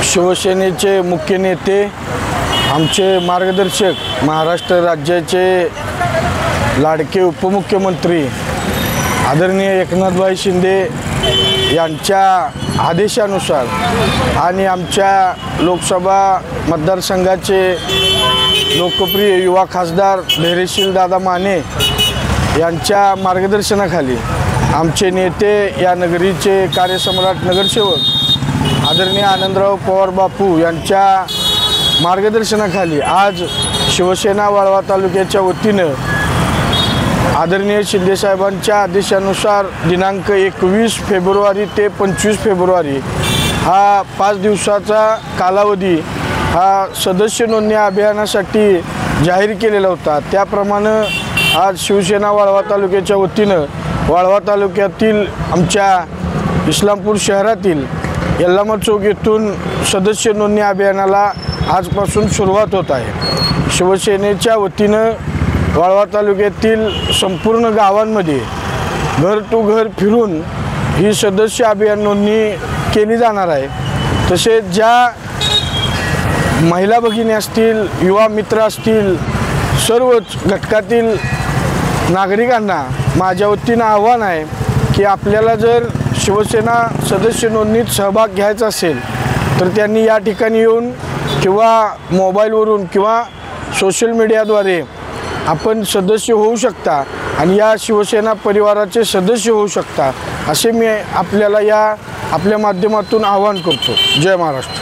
शिवसेनेचे मुख्य नेते, आमचे मार्गदर्शक, महाराष्ट्र राज्याचे लाडके उपमुख्यमंत्री आदरणीय एकनाथभाई शिंदे यांच्या आदेशानुसार आणि आमच्या लोकसभा मतदारसंघाचे लोकप्रिय युवा खासदार धैर्यशील दादा माने यांच्या मार्गदर्शनाखाली आमचे नेते, या नगरीचे कार्यसम्राट नगरसेवक आदरणीय आनंदराव पवार बापू यांच्या मार्गदर्शनाखाली आज शिवसेना वाळवा तालुक्याच्या वतीनं आदरणीय शिंदेसाहेबांच्या आदेशानुसार दिनांक 21 फेब्रुवारी ते 25 फेब्रुवारी हा 5 दिवसाचा कालावधी हा सदस्य नोंदणी अभियानासाठी जाहीर केलेला होता। त्याप्रमाणे आज शिवसेना वाळवा तालुक्याच्या वतीनं वाळवा तालुक्यातील आमच्या इस्लामपूर शहरातील यल्लामा चौक येथून सदस्य नोंदणी अभियानाला आजपासून सुरुवात होत आहे। शिवसेनेच्या वतीनं वाळवा तालुक्यातील संपूर्ण गावांमध्ये घर टू घर फिरून ही सदस्य अभियान नोंदणी केली जाणार आहे। तसेच ज्या महिला भगिनी असतील, युवा मित्र असतील, सर्वच घटकातील नागरिकांना माझ्या वतीनं आव्हान आहे की आपल्याला जर शिवसेना सदस्य नोंदणीत सहभाग घ्यायचा असेल तर त्यांनी या ठिकाणी येऊन किंवा मोबाईलवरून किंवा सोशल मीडियाद्वारे आपण सदस्य होऊ शकता आणि या शिवसेना परिवाराचे सदस्य होऊ शकता, असे मी आपल्याला या आपल्या माध्यमातून आवाहन करतो। जय महाराष्ट्र।